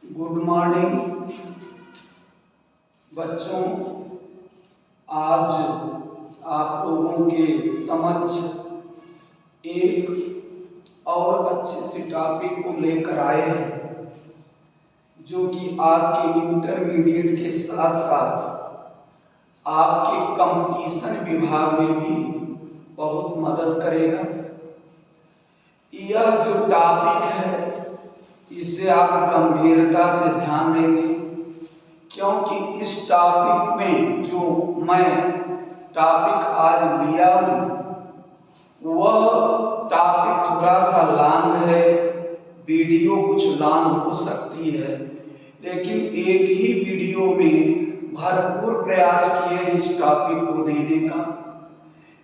Good morning बच्चों। आज आप लोगों के समक्ष एक और अच्छे से टॉपिक को लेकर आए हैं, जो कि आपके इंटरमीडिएट के साथ साथ आपके कंपटीशन विभाग में भी बहुत मदद करेगा। यह जो टॉपिक है इसे आप गंभीरता से ध्यान देंगे, क्योंकि इस टॉपिक में जो मैं टॉपिक आज लिया हूँ वह टॉपिक थोड़ा सा लॉन्ग है, वीडियो कुछ लॉन्ग हो सकती है, लेकिन एक ही वीडियो में भरपूर प्रयास किए इस टॉपिक को देने का।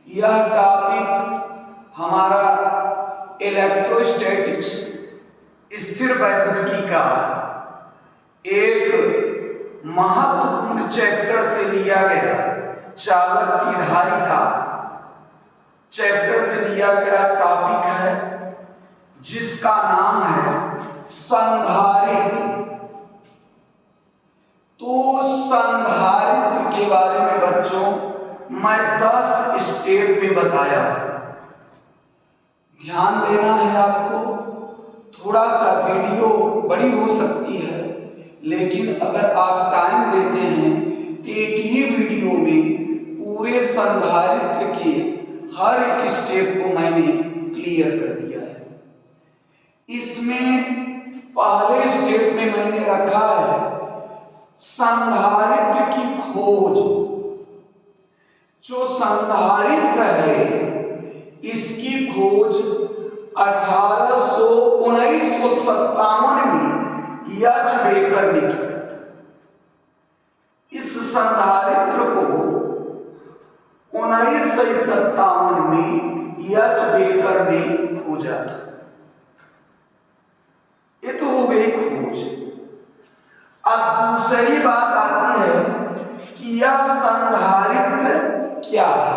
यह टॉपिक हमारा इलेक्ट्रोस्टैटिक्स स्थिर वैद्युतिकी का एक महत्वपूर्ण चैप्टर से लिया गया, चालक की धारिता चैप्टर से लिया गया टॉपिक है, जिसका नाम है संधारित्र। तो संधारित्र के बारे में बच्चों मैं 10 स्टेप में बताया। ध्यान देना है आपको। थोड़ा सा वीडियो बड़ी हो सकती है, लेकिन अगर आप टाइम देते हैं तो एक ही वीडियो में पूरे संधारित्र के हर एक स्टेप को मैंने क्लियर कर दिया है। इसमें पहले स्टेप में मैंने रखा है संधारित्र की खोज। जो संधारित्र है इसकी खोज 1957 में एच बेकर ने किया। इस संधारित्र को 1957 में एच बेकर ने खोजा था। ये तो हो गई खोज। अब दूसरी बात आती है कि यह संधारित्र क्या है।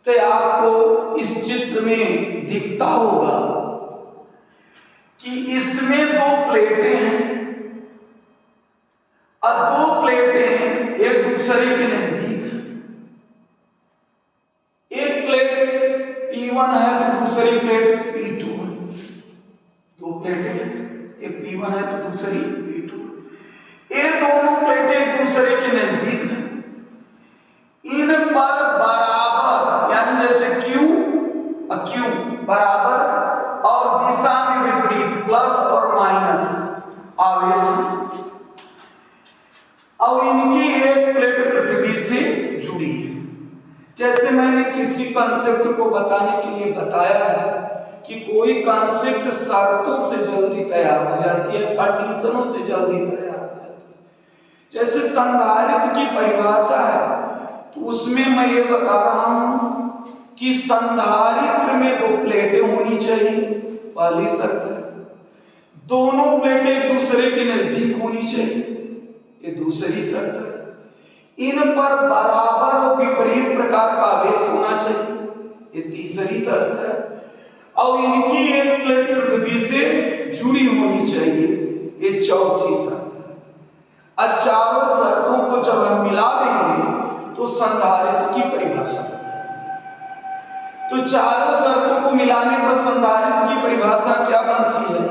तो आपको इस चित्र में दिखता होगा कि इसमें 2 प्लेटें हैं और 2 प्लेटें एक दूसरे के नजदीक हैं। एक प्लेट P1 है तो दूसरी प्लेट P2 है। 2 प्लेटें हैं, एक P1 है तो दूसरी P2। ये दोनों प्लेटें एक दूसरे के नजदीक हैं। इन पर बराबर, यानी जैसे Q बराबर और दिशा में विपरीत प्लस और माइनस आवेश है। और इनकी एक प्लेट पृथ्वी से जुड़ी है। जैसे मैंने किसी कॉन्सेप्ट को बताने के लिए बताया है कि कोई कॉन्सेप्ट शर्तों से जल्दी तैयार हो जाती है, कंडीशनों से जल्दी तैयार हो जाती है। जैसे संधारित्र की परिभाषा है तो उसमें मैं ये बता रहा हूं कि संधारित्र में 2 प्लेटें होनी चाहिए, पहली शर्त है। दोनों प्लेटें एक दूसरे के नजदीक होनी चाहिए, ये दूसरी शर्त है। इन पर बराबर और विपरीत प्रकार का आवेश होना चाहिए, ये तीसरी शर्त है। और इनकी एक प्लेट पृथ्वी से जुड़ी होनी चाहिए, ये चौथी शर्त है। अब चारों शर्तों को जब हम मिला देंगे तो संधारित्र की परिभाषा बन जाती है। तो चारों शर्तों को मिलाने पर संधारित्र की परिभाषा क्या बनती है?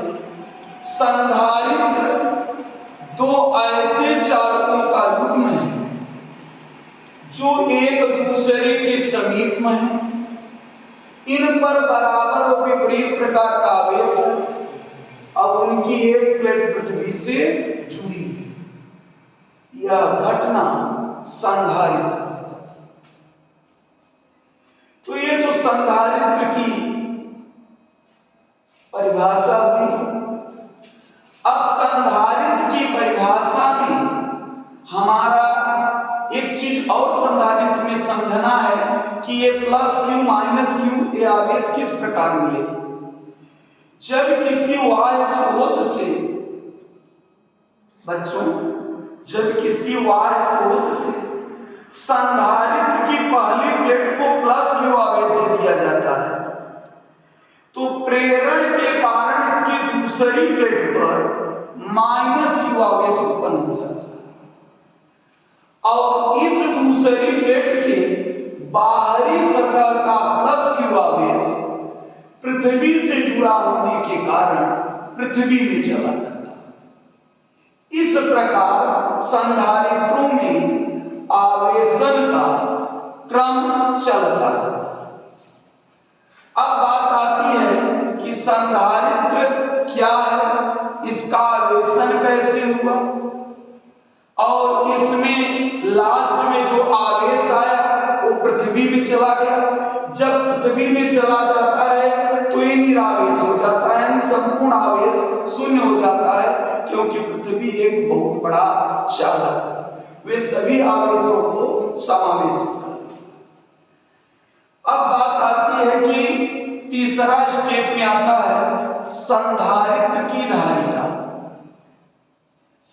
संधारित्र 2 ऐसे चालकों का युग्म है जो एक दूसरे के समीप में है। इन पर बराबर और विपरीत प्रकार का आवेश है और उनकी एक प्लेट पृथ्वी से जुड़ी है। यह घटना संधारित्र कहलाती है। तो ये तो संधारित्र की परिभाषा हुई। अब संधारित्र की परिभाषा में हमारा एक चीज और संधारित्र में समझना है कि ये प्लस Q माइनस Q ये आवेश किस प्रकार मिले। जब किसी वाह्य स्रोत से बच्चों, जब किसी वाह्य स्रोत से संधारित्र की पहली प्लेट को प्लस Q आवेश दे दिया जाता है तो प्रेरण के कारण इसकी दूसरी प्लेट पर माइनस क्यू आवेश उत्पन्न हो जाता है और इस दूसरी प्लेट के बाहरी सतह का प्लस क्यू आवेश पृथ्वी से जुड़ा होने के कारण पृथ्वी में चला जाता है। इस प्रकार संधारित्रों में आवेशन का क्रम चलता है। अब बात आती है कि संधारित्र क्या है, इसका आवेशन कैसे हुआ और इसमें लास्ट में जो आवेश आया वो पृथ्वी में चला गया। जब पृथ्वी में चला जाता है तो ये निरावेश हो जाता है, यानी संपूर्ण आवेश शून्य हो जाता है, क्योंकि पृथ्वी एक बहुत बड़ा चालक है, वे सभी आवेशों को समावेशित करता है। अब बात आती है कि तीसरा स्टेप में आता है संधारित्र की धारिता।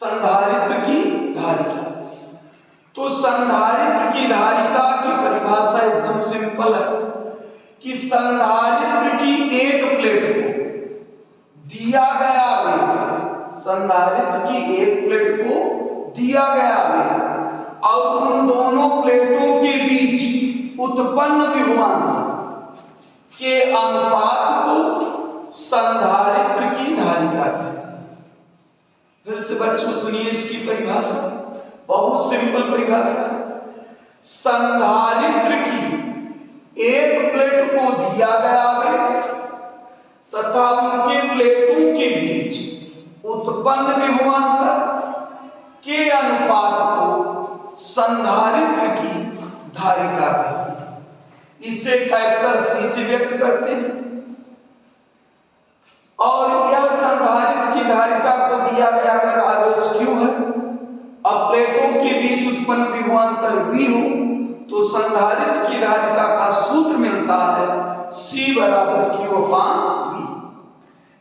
संधारित्र की धारिता, तो संधारित्र की धारिता की परिभाषा एकदम सिंपल है कि संधारित्र की एक प्लेट को दिया गया आवेश, संधारित्र की एक प्लेट को दिया गया आवेश और उन दोनों प्लेटों के बीच उत्पन्न विभवांतर के अनुपात को संधारित्र की धारिता कहते हैं। फिर से बच्चों सुनिए इसकी परिभाषा, बहुत सिंपल परिभाषा है। संधारित्र की एक प्लेट को दिया गया आवेश तथा उनके प्लेटों के बीच उत्पन्न विभवांतर के अनुपात को संधारित्र की धारिता कहते हैं। इसे कैपिटल सी से व्यक्त करते हैं और यह संधारित्र की धारिता को दिया गया अगर आवेश Q है और प्लेटों के बीच उत्पन्न विभवांतर V हो तो संधारित्र की धारिता का सूत्र मिलता है C बराबर Q/V।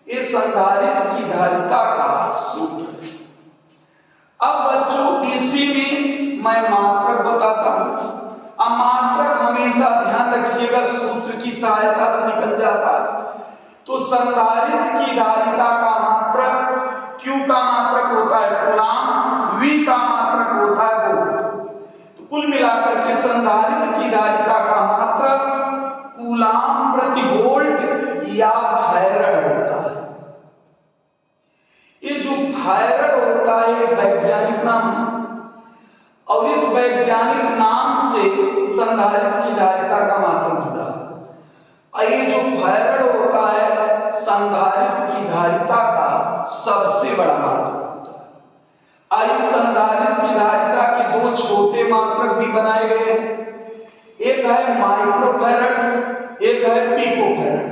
ये संधारित्र की धारिता का सूत्र है। अब बच्चों इसी में मैं मात्रक बताता हूं। अब मात्रक हमेशा ध्यान रखिएगा सूत्र की सहायता से निकल जाता है। तो संधारित्र की धारिता का मात्रक Q का मात्रक होता है कूलाम, V का मात्रक होता है वोल्ट। तो कुल मिलाकर के संधारित्र की धारिता का मात्रक कूलाम प्रति वोल्ट या फैरड होता है। ये जो फैरड होता है वैज्ञानिक नाम है और इस वैज्ञानिक नाम से संधारित्र की धारिता का मात्रक जुड़ा है। ये जो फैरड होता है संधारित्र की धारिता का सबसे बड़ा मात्रक होता है। इस संधारित्र की धारिता के दो छोटे मात्रक भी बनाए गए हैं, एक है माइक्रोफैरड, एक है पिकोफैरड।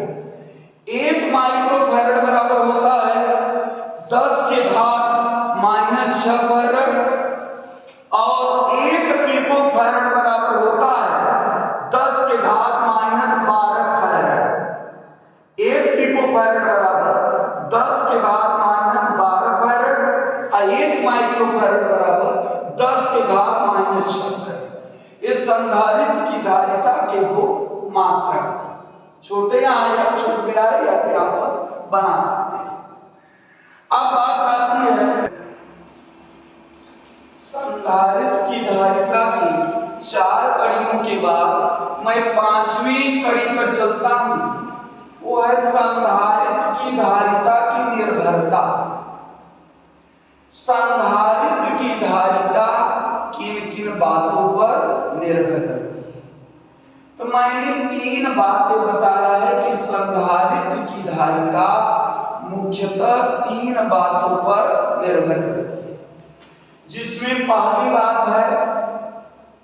एक माइक्रोफैरड बराबर होता है 10⁻⁻⁶ फैरड और एक पिकोफैरड बराबर होता है 10⁻⁻12 फैरड। एक पिकोफैरड बराबर 10⁻⁻12 फैरड और एक माइक्रोफैरड बराबर 10⁻⁻⁶ फैरड। ये संधारित्र की धारिता के दो मात्रक हैं। छोटे यहाँ छूट गया है या फिर यहाँ पर बना सकते हैं। अब बात आती है संधारित्र की धारिता की 4 कड़ियों के बाद मैं 5वीं कड़ी पर चलता हूं, वो है संधारित्र की धारिता की निर्भरता। संधारित्र की धारिता किन किन बातों पर निर्भर करती है? तो मैंने 3 बातें बताया है कि संधारित्र की धारिता मुख्यतः 3 बातों पर निर्भर करती है, जिसमें पहली बात है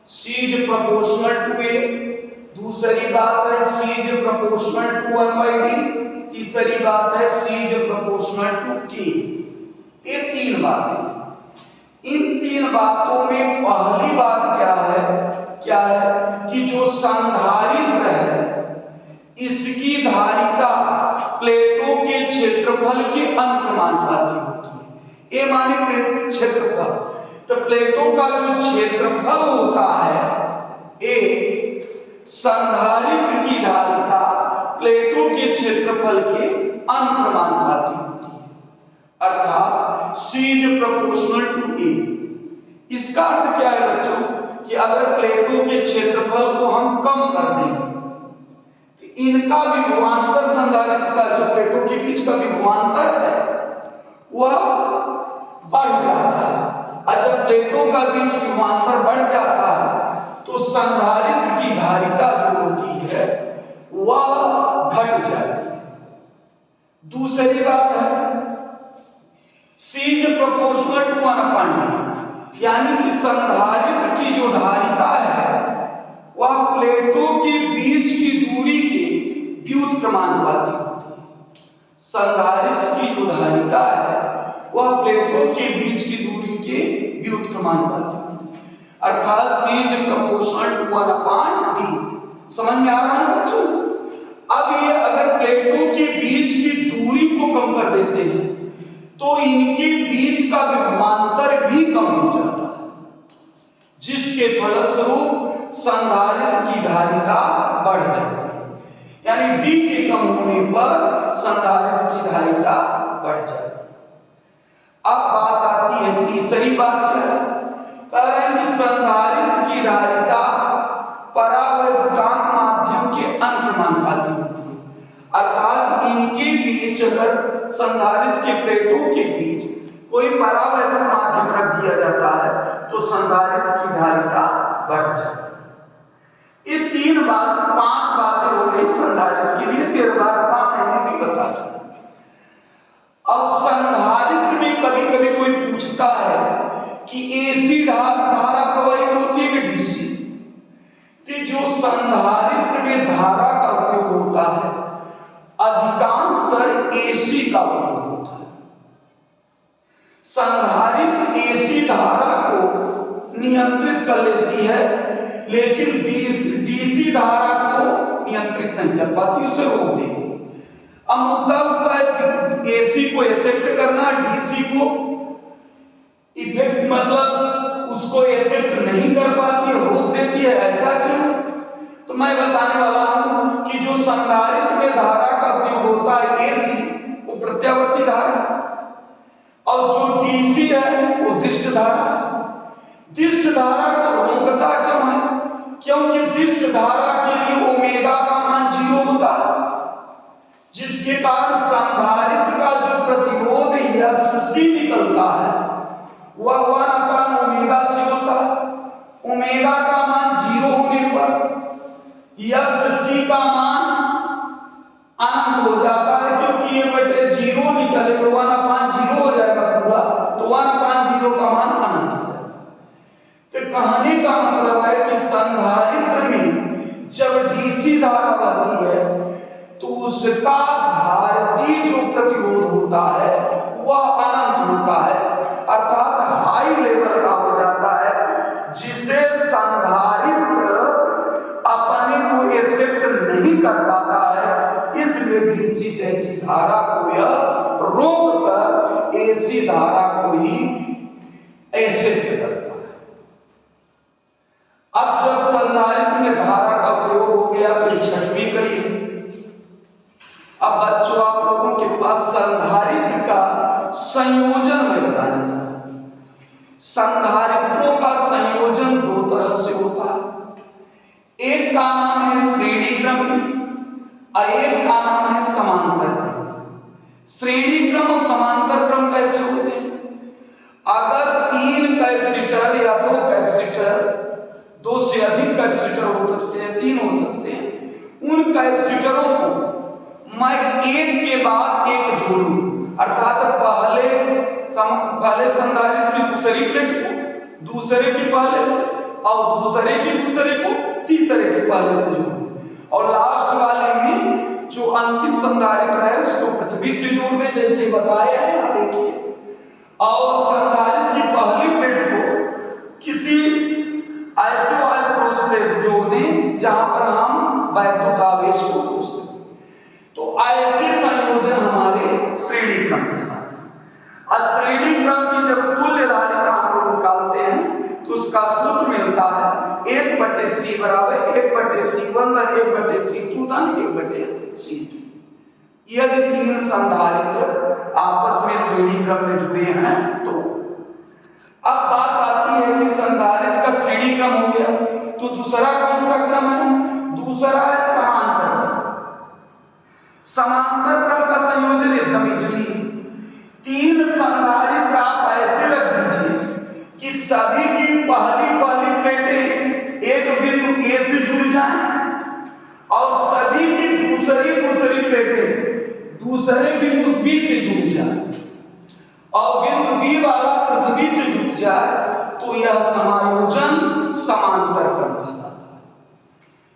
C is proportional to A, दूसरी बात है C is proportional to M/D, तीसरी बात है C is proportional to K। ये 3 बातें। इन 3 बातों में पहली बात क्या है कि जो संधारित्र है इसकी धारिता प्लेटों के क्षेत्रफल के अनुक्रमानुपाती होती है। ए माने क्षेत्रफल, तो प्लेटों का जो क्षेत्रफल होता है ए, संधारित्र की धारिता प्लेटों के क्षेत्रफल के अनुक्रमानुपाती होती है। C is proportional to A। इसका अर्थ क्या है बच्चों कि अगर प्लेटों के क्षेत्रफल को हम कम कर देंगे तो इनका विभवांतर संधारित्र का जो प्लेटों के बीच का विभवांतर है वह बढ़ जाता है। और जब प्लेटों का बीच विभवांतर बढ़ जाता है तो संधारित्र की धारिता जो होती है वह घट जाती है। दूसरी बात है C is proportional to 1/D, यानी कि संधारित्र की जो धारिता है वह प्लेटों के बीच की दूरी के व्युत्क्रमानुपाती होती है। संधारित्र की जो धारिता है वह प्लेटों के बीच की दूरी के व्युत्क्रमानुपाती होती है, अर्थात C is proportional to 1/D। समझ में आ रहा है बच्चों? अब ये अगर प्लेटों के बीच की दूरी को कम कर देते हैं तो इनके बीच का विभवांतर भी कम हो जाता है, जिसके फलस्वरूप संधारित्र की धारिता बढ़ जाती है। यानी D के कम होने पर संधारित्र की धारिता बढ़ जाती है। अब बात आती है तीसरी बात क्या है? कह रहे हैं कि संधारित्र की धारिता परावैद्युतांक माध्यम के अनुक्रमानुपाती होती है, अर्थात इनके बीच अगर संधारित्र के प्लेटों के बीच कोई परावैद्युत माध्यम रख दिया जाता है तो संधारित्र की धारिता बढ़ जाती है। ये 5 बातें हो गई संधारित्र के लिए। निर्धारता मैंने भी बता दी। अब संधारित्र में कभी कभी कोई पूछता है कि AC धारा प्रवाहित होती है कि DC? तो जो संधारित्र में धारा का उपयोग होता है अधिकांशतर AC का उपयोग होता है। संधारित्र AC धारा को नियंत्रित कर लेती है लेकिन DC धारा को नियंत्रित नहीं कर पाती, उसे रोक देती है। अब मुद्दा उठता है AC को एक्सेप्ट करना, DC को इफेक्ट मतलब उसको एक्सेप्ट नहीं कर पाती है, रोक देती है। ऐसा क्यों? तो मैं बताने वाला हूं कि जो संधारित्र में धारा का उपयोग होता है AC वो प्रत्यावर्ती धारा है और जो DC है वो दिष्ट धारा है। दिष्ट धारा को रोकता क्यों है? क्योंकि दिष्ट धारा के लिए ओमेगा का मान 0 होता है, जिसके कारण संधारित्र का जो प्रतिरोध XC निकलता है वह 1/ओमेगा C होता है। ओमेगा का मान 0 होने पर XC का मान अनंत हो जाता है, क्योंकि ये बटे 0 निकलेगा 1/0 हो जाएगा पूरा, तो 1/0 का मान अनंत हो जाएगा। तो कहने का मतलब है कि संधारित्र में जब DC धारा बहती है तो उसका धारती जो प्रतिरोध होता है वह अनंत होता है, अर्थात हाई लेवल का हो जाता है, जिसे संधारित्र अपने को एक्सेप्ट नहीं कर पाता है। इसलिए DC जैसी धारा को यह रोक कर AC धारा को ही एक्सेप्ट करता है। अब जब संधारित्र में धारा का प्रयोग हो गया तो 6वीं कड़ी है। अब बच्चों आप लोगों के पास संधारित्र का संयोजन मैं बताने जा रहा हूं। संधारित्रों का संयोजन 2 तरह से होता है। एक का नाम है श्रेणी क्रम और एक का नाम है समांतर क्रम। श्रेणी क्रम और समांतर क्रम कैसे होते हैं? अगर 3 कैपेसिटर या 2 कैपेसिटर, 2 से अधिक कैपेसिटर हो सकते हैं, 3 हो सकते हैं, उन कैपेसिटरों को मैं एक के बाद एक जोड़ूं, अर्थात पहले संधारित्र की दूसरी प्लेट को दूसरे के पहले से और दूसरे के दूसरे को तीसरे के पहले से जोड़ दें और लास्ट वाले में जो अंतिम संधारित्र है उसको पृथ्वी से जोड़ दें, जैसे बताया है यहाँ देखिए। और संधारित्र की पहली प्लेट को किसी ऐसे स्रोत से जोड़ दें जहां पर हम वैद्युत आवेश को जोड़ सकें। तो ऐसे संयोजन हमारे श्रेणी क्रम कहलाते हैं। और श्रेणी क्रम की जब तुल्य धारिता हम लोग निकालते हैं तो उसका सूत्र मिलता है 1/C बराबर 1/C1 धन 1/C2 धन 1/C3। यदि 3 संधारित्र आपस में श्रेणी क्रम में जुड़े हैं तो। अब बात आती है कि संधारित्र का श्रेणी क्रम हो गया, तो दूसरा कौन सा क्रम है? दूसरा है समांतर क्रम। समांतर क्रम का संयोजन एकदम इजली है। 3 संधारित्र आप ऐसे रख दीजिए कि सभी की पहली प्लेटें एक बिंदु ए से जुड़ जाएं और सभी की दूसरी प्लेटें दूसरे बिंदु बी से जुड़ जाए और बिंदु बी वाला पृथ्वी से जुड़ जाए, तो यह समायोजन समांतर क्रम कहलाता है।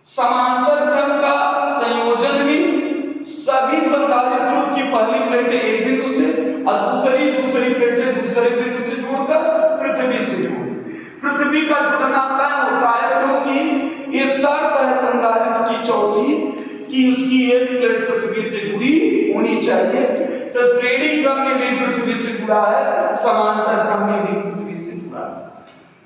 समांतर क्रम का संयोजन में सभी संधारित्रों की पहली प्लेटें एक बिंदु से और दूसरी प्लेटें दूसरे बिंदु से जुड़कर पृथ्वी से जुड़, पृथ्वी का जुड़ना तय होता है, क्योंकि ये शर्त है संधारित्र की चौथी कि उसकी एक प्लेट पृथ्वी से जुड़ी होनी चाहिए। तो श्रेणी क्रम में भी पृथ्वी से जुड़ा है, समांतर क्रम में भी पृथ्वी से जुड़ा है।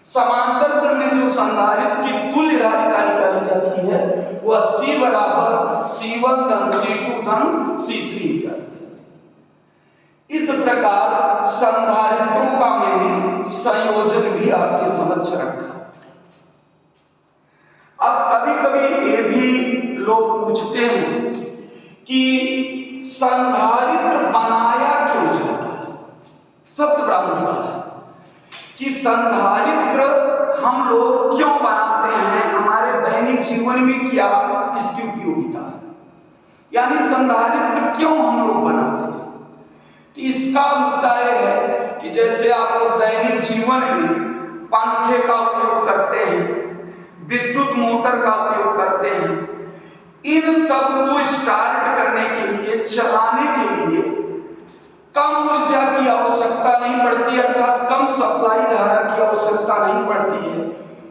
समांतर क्रम में जो संधारित्र की तुल्य धारिता निकाली जाती है वह C बराबर C1 धन C2 धन C3 निकाली जाती है। इस प्रकार संधारित्रों का मैंने संयोजन भी आपके समक्ष रखा। अब कभी ये भी लोग पूछते हैं कि संधारित्र बनाया क्यों जाता है? सबसे बड़ा मुद्दा है कि संधारित्र हम लोग क्यों बनाते हैं, हमारे दैनिक जीवन में क्या इसकी उपयोगिता है, यानी संधारित्र क्यों हम लोग बनाते हैं। तो इसका मुद्दा यह है कि जैसे आप लोग दैनिक जीवन में पंखे का उपयोग करते हैं, विद्युत मोटर का उपयोग करते हैं, इन सब को स्टार्ट करने के लिए, चलाने के लिए कम ऊर्जा की आवश्यकता नहीं पड़ती, अर्थात कम सप्लाई धारा की आवश्यकता नहीं पड़ती है,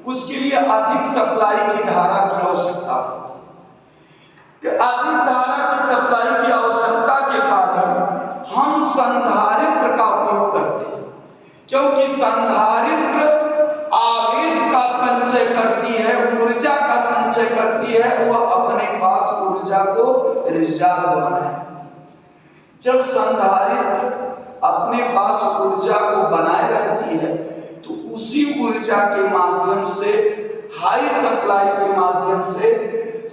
उसके लिए अधिक सप्लाई की धारा की आवश्यकता पड़ती है। अधिक धारा की सप्लाई की आवश्यकता के कारण हम संधारित्र का उपयोग करते हैं, क्योंकि संधारित्र आवेश का संचय करती है, ऊर्जा का संचय करती है, वह अपने पास ऊर्जा को रिजर्व बनाए रखती है। जब संधारित्र अपने पास ऊर्जा को बनाए रखती है तो उसी ऊर्जा के माध्यम से, हाई सप्लाई के माध्यम से,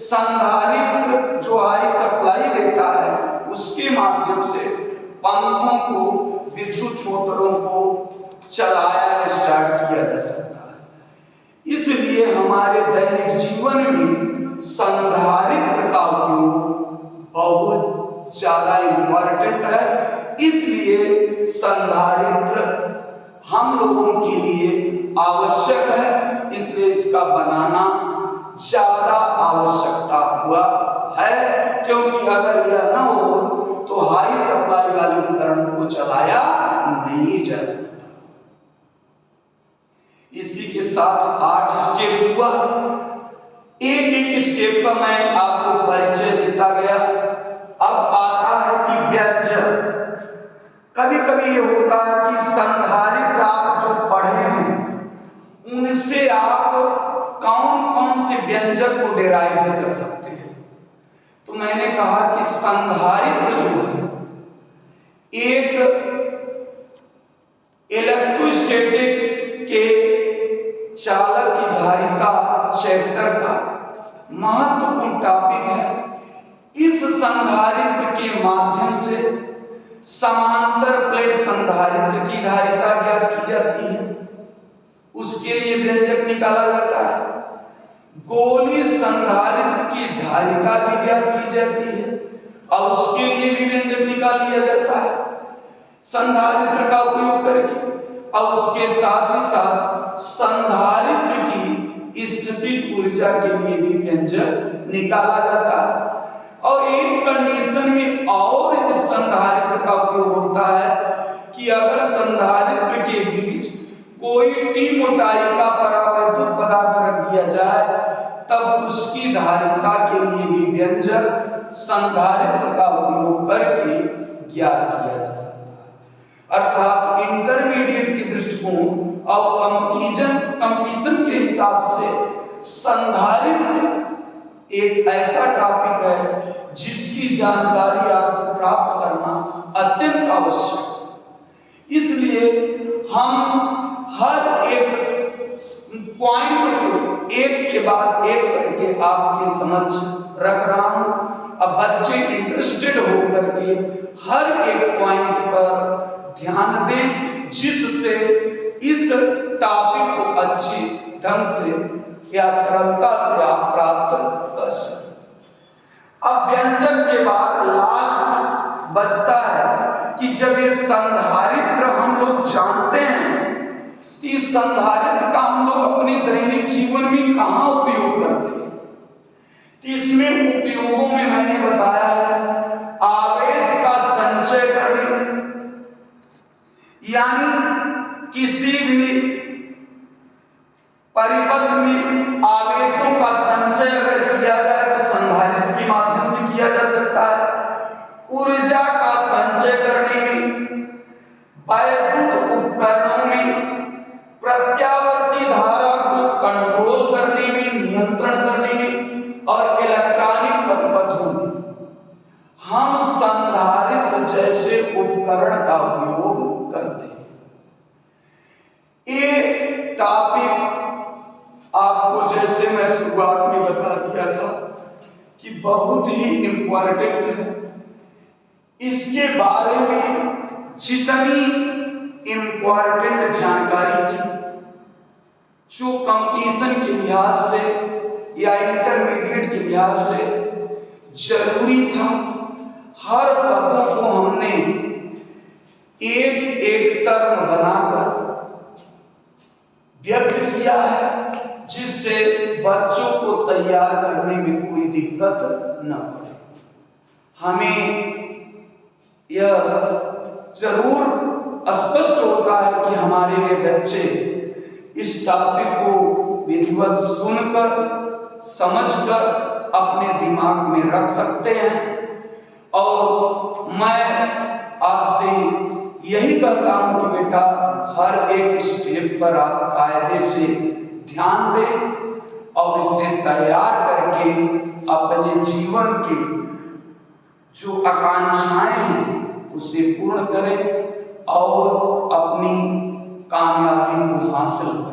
संधारित्र जो हाई सप्लाई देता है उसके माध्यम से पंखों को, विद्युत मोटरों को चलाया, स्टार्ट किया जा सकता है। इसलिए हमारे दैनिक जीवन में संधारित्र का उपयोग बहुत ज्यादा इंपॉर्टेंट है। इसलिए संधारित्र हम लोगों के लिए आवश्यक है, इसलिए इसका बनाना ज्यादा आवश्यकता हुआ है, क्योंकि अगर यह न हो तो हाई सप्लाई वाले उपकरणों को चलाया नहीं जा सकता। इसी के साथ 8 स्टेप हुआ। एक स्टेप का मैं आपको परिचय देता गया। अब आता है कि व्यंजक। कभी कभी ये होता है कि संधारित्र आप जो पढ़े हैं उनसे आप कौन कौन से व्यंजक को डिराइव कर सकते हैं। तो मैंने कहा कि संधारित्र जो है एक इलेक्ट्रोस्टैटिक के चालक की धारिता चैप्टर का महत्वपूर्ण टॉपिक है। इस संधारित्र के माध्यम से समांतर प्लेट संधारित्र की धारिता ज्ञात की जाती है, उसके लिए व्यंजक निकाला जाता है। गोलीय संधारित्र की धारिता भी ज्ञात की जाती है और उसके लिए भी व्यंजक निकाल लिया जाता है संधारित्र का उपयोग करके। और उसके साथ ही साथ संधारित्र की स्थितिज ऊर्जा के लिए भी व्यंजक निकाला जाता है। और एक कंडीशन में और इस संधारित्र का उपयोग होता है कि अगर संधारित्र के बीच कोई टी मोटाई का परावैद्युत पदार्थ रख दिया जाए तब उसकी धारिता के लिए भी व्यंजक संधारित्र का उपयोग करके ज्ञात किया जा सकता है। अर्थात इंटरमीडिएट के दृष्टिकोण और कंपटीशन के हिसाब से संधारित्र एक ऐसा टॉपिक है जिसकी जानकारी आपको प्राप्त करना अत्यंत आवश्यक है। इसीलिए हम हर एक पॉइंट को एक के बाद एक करके आपके समझ रख रहा हूं। अब बच्चे इंटरेस्टेड होकर के हर एक पॉइंट पर ध्यान दें, जिससे इस टॉपिक को अच्छी ढंग से या सरलता से आप प्राप्त कर सकें। अब व्यंजक के बाद लास्ट बचता है कि जब ये संधारित्र हम लोग जानते हैं, तो इस संधारित्र का हम लोग अपने दैनिक जीवन में कहाँ उपयोग करते हैं। तो इसमें उपयोगों में मैंने बताया है आवेश का संचय करने, यानी किसी भी परिपथ में आवेशों का संचय अगर किया जाए तो संधारित्र के माध्यम से किया जा सकता है। ऊर्जा का संचय करने में, वैद्युत उपकरणों में, प्रत्यावर्ती धारा को कंट्रोल करने में, नियंत्रण करने में और इलेक्ट्रॉनिक परिपथों में हम संधारित्र जैसे उपकरण का उपयोग करते हैं। एक टॉपिक आपको जैसे मैं शुरुआत में बता दिया था कि बहुत ही इंपॉर्टेंट है। इसके बारे में जितनी इंपॉर्टेंट जानकारी थी, जो कंपटीशन के लिहाज से या इंटरमीडिएट के लिहाज से जरूरी था, हर पदों को हमने एक एक टर्म बनाकर व्यक्त किया है, जिससे बच्चों को तैयार करने में कोई दिक्कत न पड़े। हमें यह जरूर स्पष्ट होता है कि हमारे ये बच्चे इस टॉपिक को विधिवत सुनकर, समझकर अपने दिमाग में रख सकते हैं। और मैं आपसे यही कहता हूं कि बेटा हर एक स्टेप पर आप कायदे से ध्यान दें और इसे तैयार करके अपने जीवन के जो आकांक्षाएं हैं उसे पूर्ण करें और अपनी कामयाबी को हासिल करें।